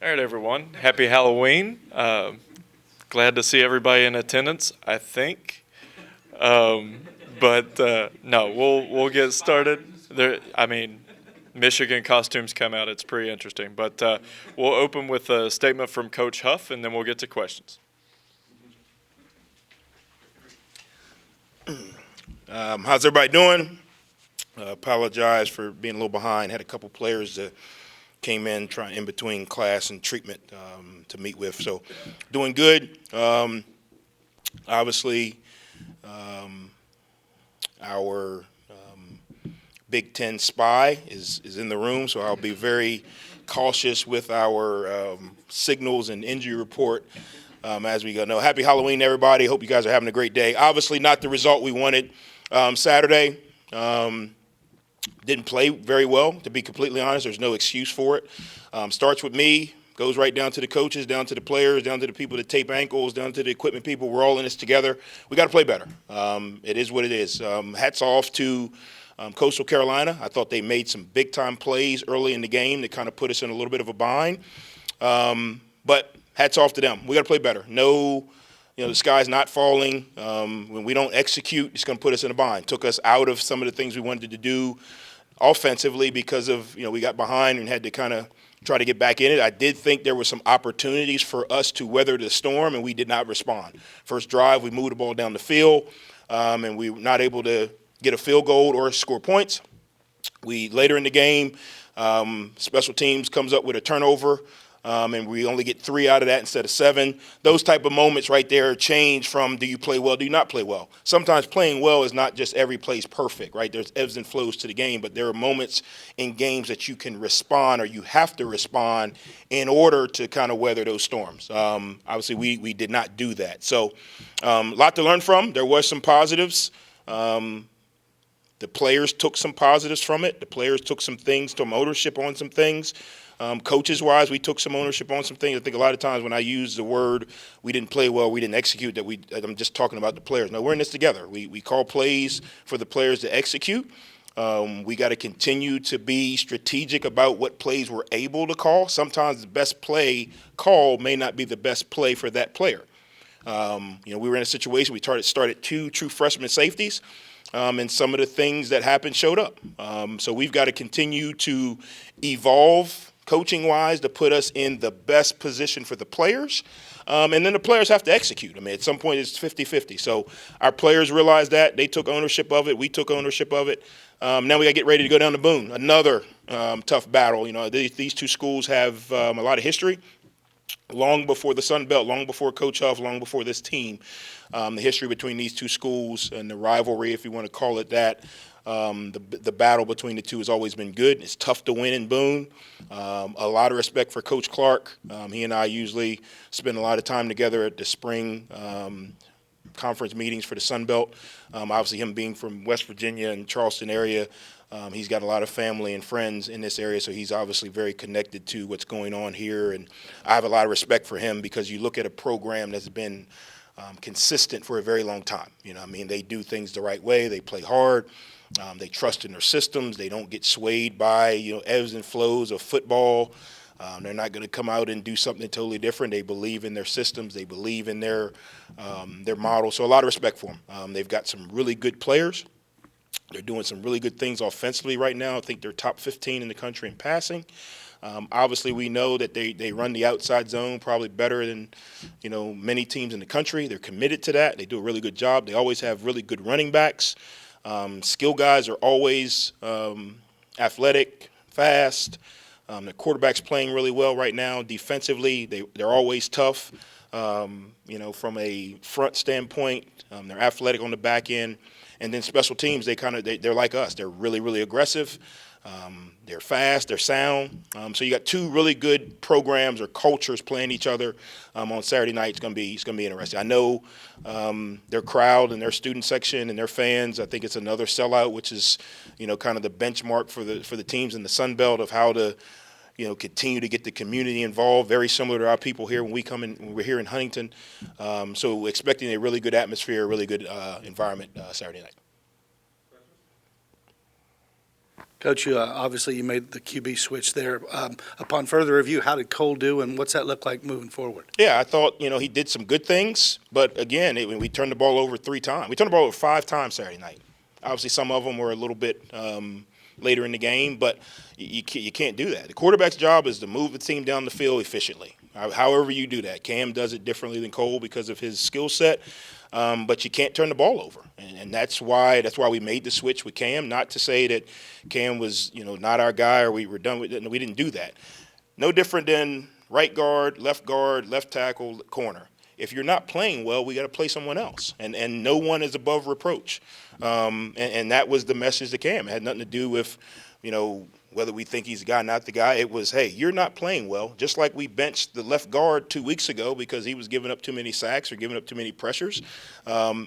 All right, everyone. Happy Halloween. Glad to see everybody in attendance, I think. Um, but no, we'll get started. Michigan costumes come out. It's pretty interesting. But we'll open with a statement from Coach Huff, and then we'll get to questions. How's everybody doing? Apologize for being a little behind. Had a couple players that came in trying in between class and treatment to meet with. So doing good. Obviously, our Big Ten spy is in the room, so I'll be very cautious with our signals and injury report as we go. No, happy Halloween, everybody. Hope you guys are having a great day. Obviously, not the result we wanted Saturday. Didn't play very well, to be completely honest. There's no excuse for it. Starts with me, goes right down to the coaches, down to the players, down to the people that tape ankles, down to the equipment people. We're all in this together. We got to play better. It is what it is. Hats off to Coastal Carolina. I thought they made some big-time plays early in the game that kind of put us in a little bit of a bind. But hats off to them. We got to play better. No, the sky's not falling. When we don't execute, it's going to put us in a bind. Took us out of some of the things we wanted to do offensively because of, we got behind and had to kind of try to get back in it. I did think there were some opportunities for us to weather the storm, and we did not respond. First drive, we moved the ball down the field, and we were not able to get a field goal or score points. Later in the game, special teams comes up with a turnover, and we only get 3 out of that instead of 7. Those type of moments right there change from do you play well, do you not play well. Sometimes playing well is not just every play's perfect, right? There's ebbs and flows to the game, but there are moments in games that you can respond or you have to respond in order to kind of weather those storms. Obviously, we did not do that. So a lot to learn from. There was some positives. The players took some positives from it. The players took some things, some ownership on some things. Coaches-wise, we took some ownership on some things. I think a lot of times when I use the word we didn't play well, we didn't execute, I'm just talking about the players. No, we're in this together. We call plays for the players to execute. We got to continue to be strategic about what plays we're able to call. Sometimes the best play call may not be the best play for that player. We were in a situation, we started 2 true freshman safeties. And some of the things that happened showed up. So we've got to continue to evolve coaching-wise to put us in the best position for the players. And then the players have to execute. At some point it's 50-50. So our players realized that. They took ownership of it. We took ownership of it. Now we got to get ready to go down to Boone. Another tough battle. These 2 schools have a lot of history. Long before the Sun Belt, long before Coach Huff, long before this team, the history between these 2 schools and the rivalry, if you want to call it that, the battle between the 2 has always been good. It's tough to win in Boone. A lot of respect for Coach Clark. He and I usually spend a lot of time together at the spring conference meetings for the Sun Belt. Obviously, him being from West Virginia and Charleston area, he's got a lot of family and friends in this area, so he's obviously very connected to what's going on here. And I have a lot of respect for him because you look at a program that's been consistent for a very long time. They do things the right way. They play hard. They trust in their systems. They don't get swayed by, ebbs and flows of football. They're not going to come out and do something totally different. They believe in their systems. They believe in their model. So a lot of respect for them. They've got some really good players. They're doing some really good things offensively right now. I think they're top 15 in the country in passing. Obviously, we know that they run the outside zone probably better than, many teams in the country. They're committed to that. They do a really good job. They always have really good running backs. Skill guys are always athletic, fast. The quarterback's playing really well right now. Defensively, they're always tough. From a front standpoint, they're athletic on the back end. And then special teams, they're like us. They're really, really aggressive. They're fast. They're sound. So you got 2 really good programs or cultures playing each other on Saturday night. It's gonna be interesting. I know their crowd and their student section and their fans. I think it's another sellout, which is kind of the benchmark for the teams in the Sun Belt of how to continue to get the community involved. Very similar to our people here when we're here in Huntington. So expecting a really good atmosphere, a really good environment Saturday night. Coach, obviously you made the QB switch there. Upon further review, how did Cole do, and what's that look like moving forward? Yeah, I thought, he did some good things, but again, we turned the ball over 3 times. We turned the ball over 5 times Saturday night. Obviously, some of them were a little bit later in the game, but you can't do that. The quarterback's job is to move the team down the field efficiently. However you do that. Cam does it differently than Cole because of his skill set, but you can't turn the ball over, and that's why we made the switch with Cam. Not to say that Cam was not our guy or we were done with it. We didn't do that. No different than right guard, left tackle, corner. If you're not playing well, we got to play someone else, and no one is above reproach. And that was the message to Cam. It had nothing to do with, whether we think he's the guy, not the guy. It was, hey, you're not playing well. Just like we benched the left guard 2 weeks ago because he was giving up too many sacks or giving up too many pressures.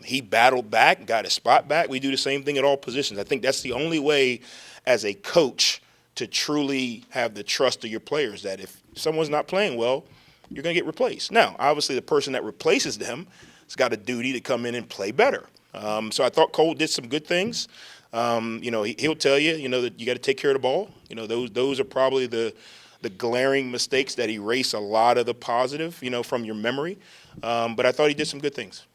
He battled back, got his spot back. We do the same thing at all positions. I think that's the only way as a coach to truly have the trust of your players, that if someone's not playing well, you're going to get replaced. Now, obviously, the person that replaces them has got a duty to come in and play better. So I thought Cole did some good things. He'll tell you, that you got to take care of the ball. Those are probably the glaring mistakes that erase a lot of the positive, from your memory. But I thought he did some good things.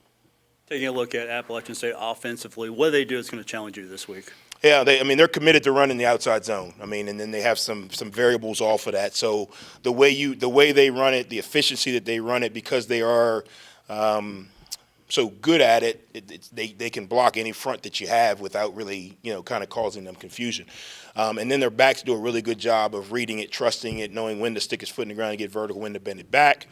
Taking a look at Appalachian State offensively, what do they do that's going to challenge you this week? Yeah, they're committed to running the outside zone. And then they have some variables off of that. So the way they run it, the efficiency that they run it, because they are so good at it, they can block any front that you have without really, kind of causing them confusion. And then their backs do a really good job of reading it, trusting it, knowing when to stick his foot in the ground and get vertical, when to bend it back.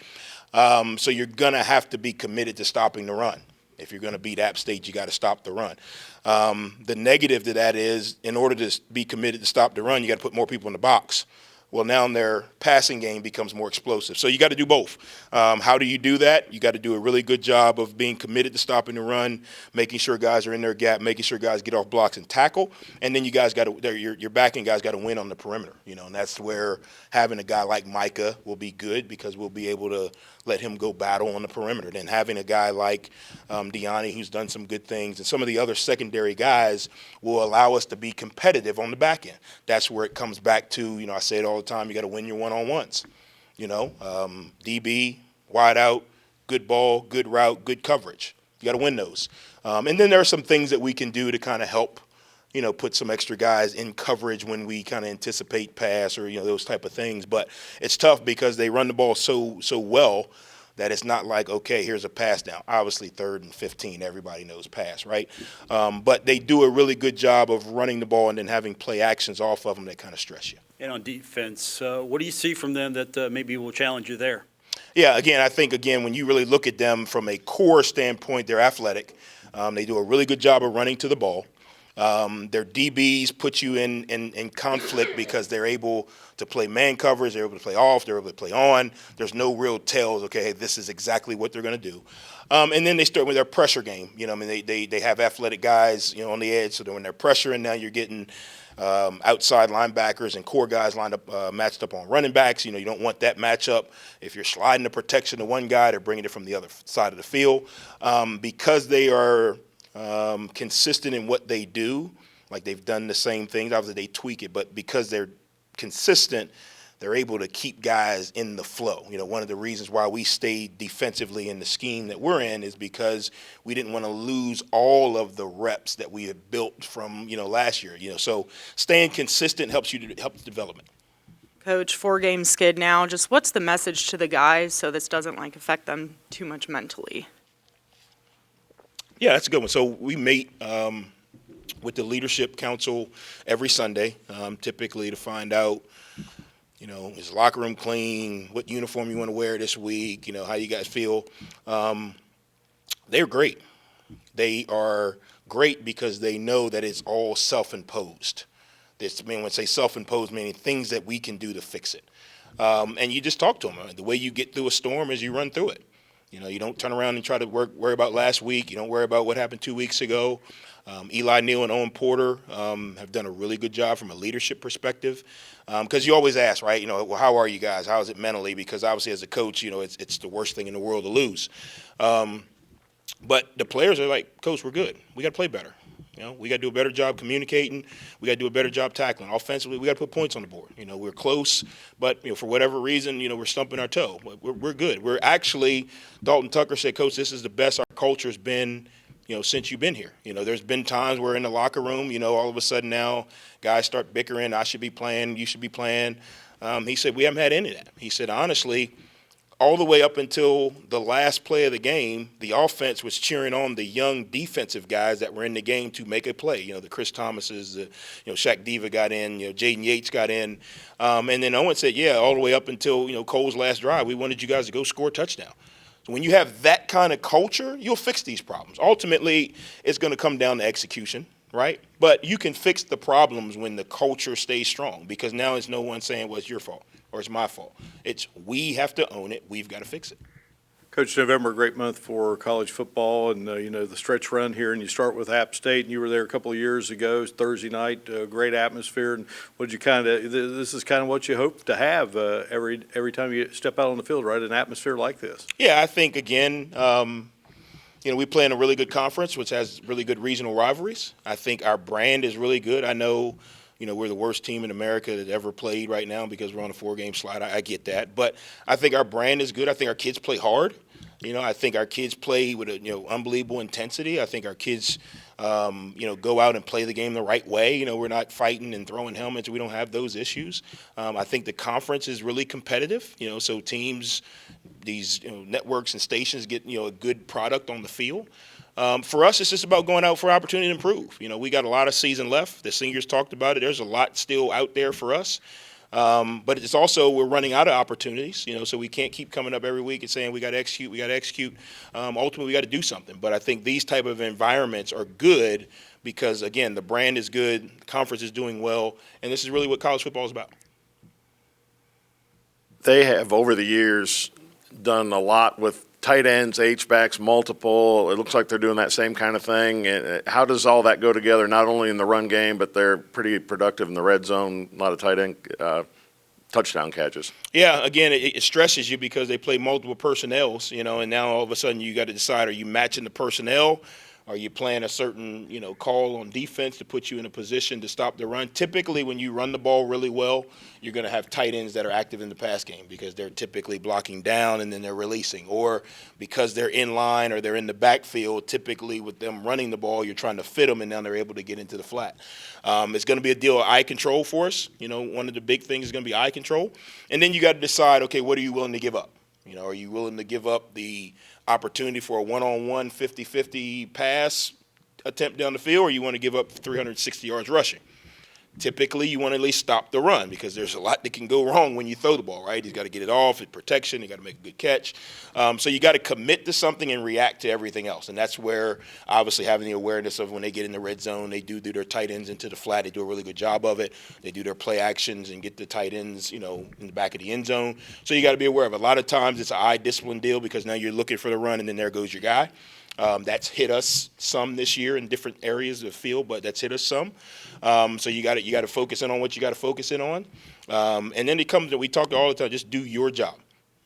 So you're going to have to be committed to stopping the run. If you're going to beat App State, you got to stop the run. The negative to that is, in order to be committed to stop the run, you got to put more people in the box. Well, now their passing game becomes more explosive. So you got to do both. How do you do that? You got to do a really good job of being committed to stopping the run, making sure guys are in their gap, making sure guys get off blocks and tackle. And then you guys got to, your backing guys got to win on the perimeter. And that's where having a guy like Micah will be good, because we'll be able to let him go battle on the perimeter. Then having a guy like Deani, who's done some good things, and some of the other secondary guys will allow us to be competitive on the back end. That's where it comes back to, I say it all the time, you got to win your one-on-ones. DB, wide out, good ball, good route, good coverage. You got to win those. And then there are some things that we can do to kind of help, put some extra guys in coverage when we kind of anticipate pass or, those type of things. But it's tough because they run the ball so well that it's not like, okay, here's a pass down. Obviously, 3rd and 15, everybody knows pass, right? But they do a really good job of running the ball and then having play actions off of them that kind of stress you. And on defense, what do you see from them that maybe will challenge you there? Yeah, I think when you really look at them from a core standpoint, they're athletic. They do a really good job of running to the ball. Their DBs put you in conflict because they're able to play man coverage, they're able to play off, they're able to play on. There's no real tells, okay, hey, this is exactly what they're going to do. And then they start with their pressure game. They have athletic guys, on the edge, so when they're pressuring, now you're getting outside linebackers and core guys lined up, matched up on running backs. You don't want that matchup. If you're sliding the protection to one guy, they're bringing it from the other side of the field. Because they are consistent in what they do, like they've done the same things. Obviously, they tweak it, but because they're consistent, they're able to keep guys in the flow. One of the reasons why we stayed defensively in the scheme that we're in is because we didn't want to lose all of the reps that we had built from, last year. So staying consistent helps development. Coach, 4-game skid now. Just what's the message to the guys so this doesn't affect them too much mentally? Yeah, that's a good one. So we meet with the leadership council every Sunday, typically to find out, is the locker room clean? What uniform you want to wear this week? How you guys feel? They're great. They are great because they know that it's all self-imposed. When I say self-imposed, meaning things that we can do to fix it. And you just talk to them. The way you get through a storm is you run through it. You don't turn around and try to worry about last week. You don't worry about what happened 2 weeks ago. Eli Neal and Owen Porter have done a really good job from a leadership perspective. Because you always ask, right? Well, how are you guys? How is it mentally? Because obviously, as a coach, it's the worst thing in the world to lose. But the players are like, Coach, we're good. We got to play better. We got to do a better job communicating. We got to do a better job tackling. Offensively, we got to put points on the board. We're close, but for whatever reason, we're stumping our toe. But we're good. We're actually, Dalton Tucker said, Coach, this is the best our culture's been, since you've been here. There's been times where in the locker room, all of a sudden now guys start bickering. I should be playing. You should be playing. He said we haven't had any of that. He said honestly, all the way up until the last play of the game, the offense was cheering on the young defensive guys that were in the game to make a play. The Chris Thomases, Shaq Diva got in, Jaden Yates got in. And then Owen said, all the way up until, Cole's last drive, we wanted you guys to go score a touchdown. So when you have that kind of culture, you'll fix these problems. Ultimately, it's going to come down to execution, right? But you can fix the problems when the culture stays strong, because now it's no one saying, well, it's your fault or it's my fault. It's we have to own it. We've got to fix it. Coach, November, a great month for college football, and the stretch run here, and you start with App State, and you were there a couple of years ago, Thursday night, great atmosphere, and what you this is kind of what you hope to have every time you step out on the field, right? An atmosphere like this. Yeah, I think again, we play in a really good conference, which has really good regional rivalries. I think our brand is really good. I know. We're the worst team in America that ever played right now because we're on a 4-game slide. I get that. But I think our brand is good. I think our kids play hard. I think our kids play with unbelievable intensity. I think our kids, go out and play the game the right way. We're not fighting and throwing helmets. We don't have those issues. I think the conference is really competitive. So teams, these networks and stations get, a good product on the field. For us, it's just about going out for opportunity to improve. We got a lot of season left. The seniors talked about it. There's a lot still out there for us. But it's also we're running out of opportunities, so we can't keep coming up every week and saying we got to execute. Ultimately, we got to do something. But I think these type of environments are good because, again, the brand is good, the conference is doing well, and this is really what college football is about. They have, over the years, done a lot with tight ends, H-backs, multiple. It looks like they're doing that same kind of thing. And how does all that go together, not only in the run game, but they're pretty productive in the red zone, a lot of tight end touchdown catches? Yeah, again, it stresses you because they play multiple personnels, and now all of a sudden you got to decide, are you matching the personnel? Are you playing a certain, call on defense to put you in a position to stop the run? Typically, when you run the ball really well, you're going to have tight ends that are active in the pass game because they're typically blocking down and then they're releasing. Or because they're in line or they're in the backfield, typically with them running the ball, you're trying to fit them and now they're able to get into the flat. It's going to be a deal of eye control for us. One of the big things is going to be eye control. And then you got to decide, okay, what are you willing to give up? Are you willing to give up the opportunity for a one-on-one 50-50 pass attempt down the field, or you want to give up 360 yards rushing? Typically, you want to at least stop the run because there's a lot that can go wrong when you throw the ball, right? He's got to get it off, it's protection, you got to make a good catch. So you got to commit to something and react to everything else. And that's where, obviously, having the awareness of when they get in the red zone, they do their tight ends into the flat. They do a really good job of it. They do their play actions and get the tight ends, in the back of the end zone. So you got to be aware of it. A lot of times it's an eye discipline deal because now you're looking for the run and then there goes your guy. That's hit us some this year in different areas of the field, but that's hit us some. So you got to focus in on what you got to focus in on. And then it comes that we talk all the time, just do your job.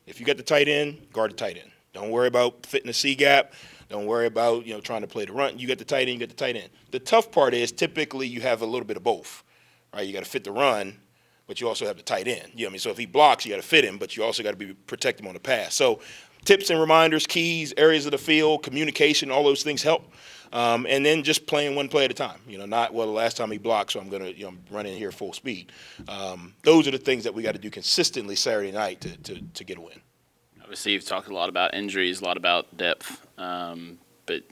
If you got the tight end, guard the tight end. Don't worry about fitting the C gap. Don't worry about, trying to play the run. You got the tight end, you got the tight end. The tough part is typically you have a little bit of both, right? You got to fit the run, but you also have the tight end. So if he blocks, you got to fit him, but you also got to protect him on the pass. So tips and reminders, keys, areas of the field, communication, all those things help. And then just playing one play at a time. Not, the last time he blocked, so I'm going to run in here full speed. Those are the things that we got to do consistently Saturday night to get a win. Obviously, you've talked a lot about injuries, a lot about depth. But,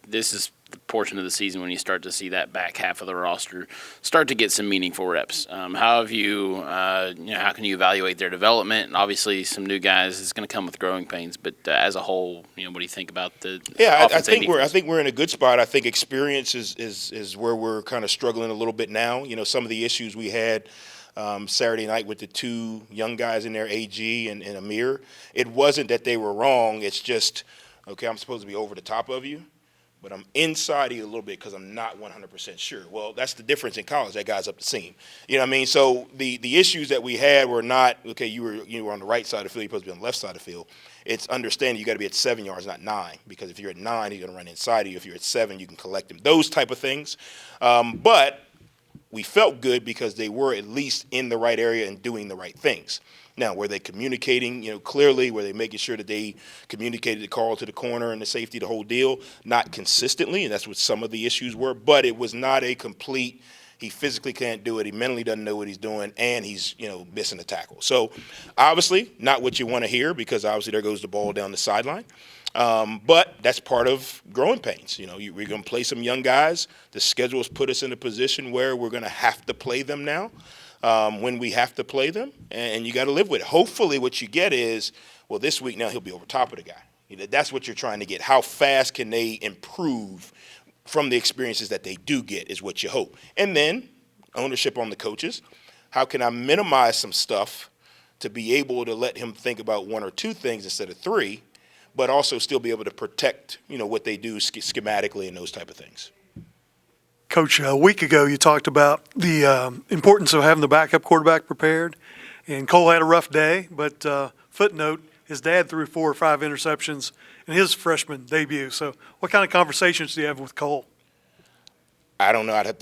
this is the portion of the season when you start to see that back half of the roster start to get some meaningful reps. How have you, how can you evaluate their development? And obviously, some new guys is going to come with growing pains. But as a whole, what do you think about the offense? I think we're in a good spot. I think experience is where we're kind of struggling a little bit now. Some of the issues we had Saturday night with the two young guys in there, AG and Amir. It wasn't that they were wrong. It's just, okay, I'm supposed to be over the top of you. but I'm inside you a little bit because I'm not 100% sure. Well, that's the difference in college. That guy's up the seam. You know what I mean? So the issues that we had were not, okay, you were on the right side of the field, you're supposed to be on the left side of the field. It's understanding you got to be at 7 yards, not 9, because if you're at 9, he's going to run inside of you. If you're at 7, you can collect him. Those type of things. But we felt good because they were at least in the right area and doing the right things. Now, were they communicating, clearly? Were they making sure that they communicated the call to the corner and the safety, the whole deal? Not consistently, and that's what some of the issues were. But it was not a complete, he physically can't do it, he mentally doesn't know what he's doing, and he's, missing a tackle. So, obviously, not what you want to hear, because obviously there goes the ball down the sideline. But that's part of growing pains. We're going to play some young guys. The schedule has put us in a position where we're going to have to play them now. When we have to play them, and you got to live with it. Hopefully what you get is, well, this week now he'll be over top of the guy. That's what you're trying to get. How fast can they improve from the experiences that they do get is what you hope. And then ownership on the coaches. How can I minimize some stuff to be able to let him think about 1 or 2 things instead of 3, but also still be able to protect, what they do schematically and those type of things. Coach, a week ago you talked about the importance of having the backup quarterback prepared, and Cole had a rough day, but footnote, his dad threw 4 or 5 interceptions in his freshman debut. So what kind of conversations do you have with Cole? I don't know. I'd have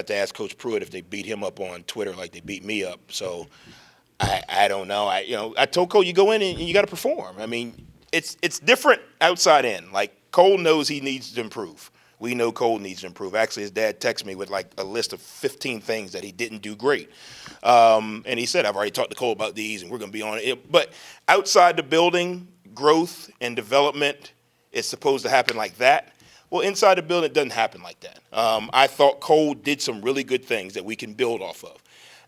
to ask Coach Pruitt if they beat him up on Twitter like they beat me up. So I don't know. I told Cole, you go in and you got to perform. I mean, it's different outside in. Like, Cole knows he needs to improve. We know Cole needs to improve. Actually, his dad texted me with like a list of 15 things that he didn't do great. And he said, I've already talked to Cole about these and we're going to be on it. But outside the building, growth and development is supposed to happen like that. Well, inside the building, it doesn't happen like that. I thought Cole did some really good things that we can build off of.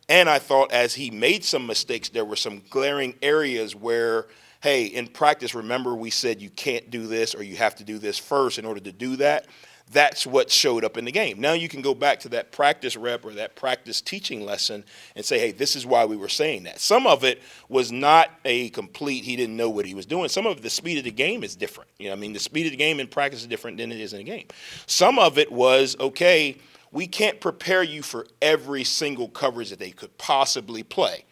And I thought as he made some mistakes, there were some glaring areas where, hey, in practice, remember we said you can't do this or you have to do this first in order to do that. That's what showed up in the game. Now you can go back to that practice rep or that practice teaching lesson and say, hey, this is why we were saying that. Some of it was not a complete, he didn't know what he was doing. Some of the speed of the game is different. The speed of the game in practice is different than it is in a game. Some of it was, okay, we can't prepare you for every single coverage that they could possibly play.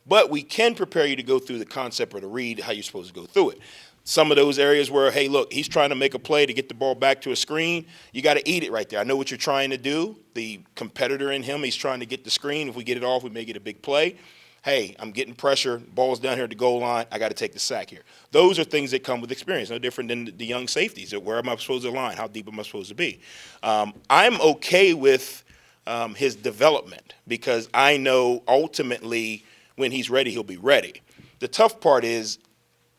But we can prepare you to go through the concept or to read how you're supposed to go through it. Some of those areas where, hey, look, he's trying to make a play to get the ball back to a screen. You got to eat it right there. I know what you're trying to do. The competitor in him, he's trying to get the screen. If we get it off, we may get a big play. Hey, I'm getting pressure. Ball's down here at the goal line. I got to take the sack here. Those are things that come with experience, no different than the young safeties. Where am I supposed to line? How deep am I supposed to be? I'm okay with his development because I know ultimately when he's ready, he'll be ready. The tough part is,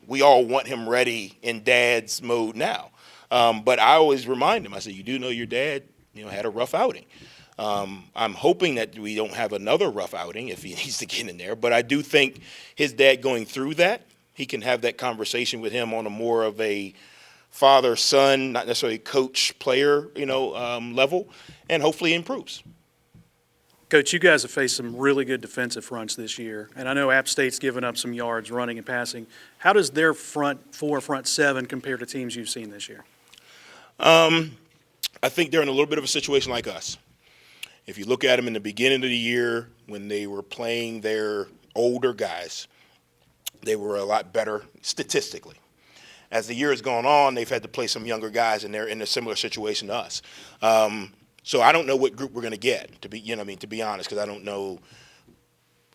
we all want him ready in dad's mode now. But I always remind him, I say, you do know your dad, had a rough outing. I'm hoping that we don't have another rough outing if he needs to get in there. But I do think his dad going through that, he can have that conversation with him on a more of a father-son, not necessarily coach-player, level, and hopefully he improves. Coach, you guys have faced some really good defensive fronts this year, and I know App State's given up some yards running and passing. How does their front 4, front 7 compare to teams you've seen this year? I think they're in a little bit of a situation like us. If you look at them in the beginning of the year when they were playing their older guys, they were a lot better statistically. As the year has gone on, they've had to play some younger guys, and they're in a similar situation to us. So I don't know what group we're going to get, to be honest, because I don't know,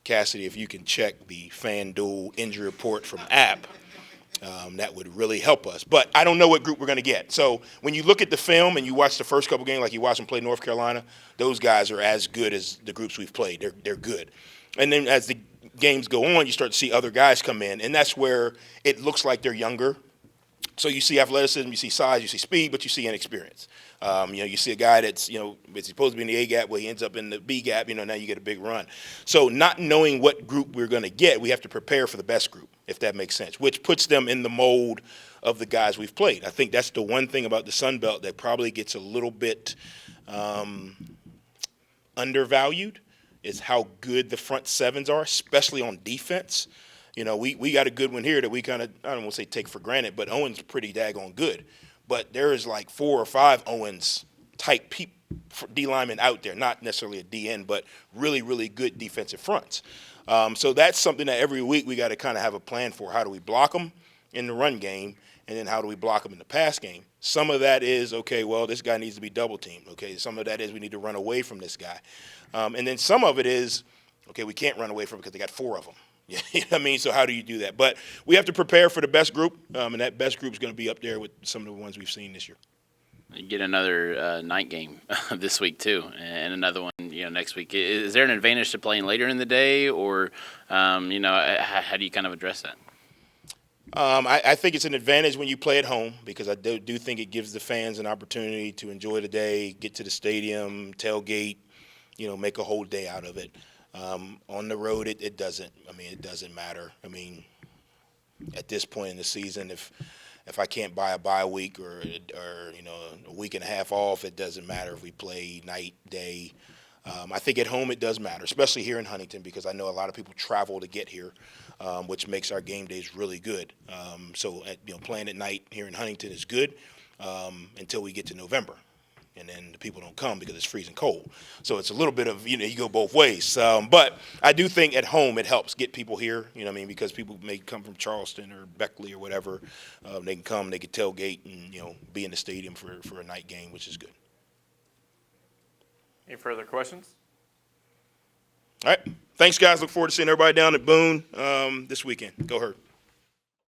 Cassidy, if you can check the FanDuel injury report from App, that would really help us. But I don't know what group we're going to get. So when you look at the film and you watch the first couple games, like you watch them play North Carolina, those guys are as good as the groups we've played. They're good. And then as the games go on, you start to see other guys come in, and that's where it looks like they're younger. So you see athleticism, you see size, you see speed, but you see inexperience. You see a guy that's, it's supposed to be in the A gap, well, he ends up in the B gap, now you get a big run. So not knowing what group we're going to get, we have to prepare for the best group, if that makes sense, which puts them in the mold of the guys we've played. I think that's the one thing about the Sun Belt that probably gets a little bit undervalued is how good the front sevens are, especially on defense. We got a good one here that we kind of, I don't want to say take for granted, but Owen's pretty daggone good. but there is like 4 or 5 Owens type D linemen out there, not necessarily a DN, but really, really good defensive fronts. So that's something that every week we got to kind of have a plan for. How do we block them in the run game, and then how do we block them in the pass game? Some of that is, okay, well, this guy needs to be double teamed. Okay, some of that is we need to run away from this guy. And then some of it is, okay, we can't run away from him because they got 4 of them. You know what I mean? So how do you do that? But we have to prepare for the best group, and that best group is going to be up there with some of the ones we've seen this year. You get another night game this week too, and another one next week. Is there an advantage to playing later in the day, or how do you kind of address that? I think it's an advantage when you play at home because I do think it gives the fans an opportunity to enjoy the day, get to the stadium, tailgate, make a whole day out of it. On the road, it doesn't. I mean, it doesn't matter. I mean, at this point in the season, if I can't buy a bye week or a week and a half off, it doesn't matter if we play night, day. I think at home it does matter, especially here in Huntington, because I know a lot of people travel to get here, which makes our game days really good. So playing at night here in Huntington is good until we get to November. And then the people don't come because it's freezing cold. So it's a little bit of, you go both ways. But I do think at home it helps get people here, because people may come from Charleston or Beckley or whatever. They can come, they can tailgate and, be in the stadium for a night game, which is good. Any further questions? All right. Thanks, guys. Look forward to seeing everybody down at Boone this weekend. Go Herd.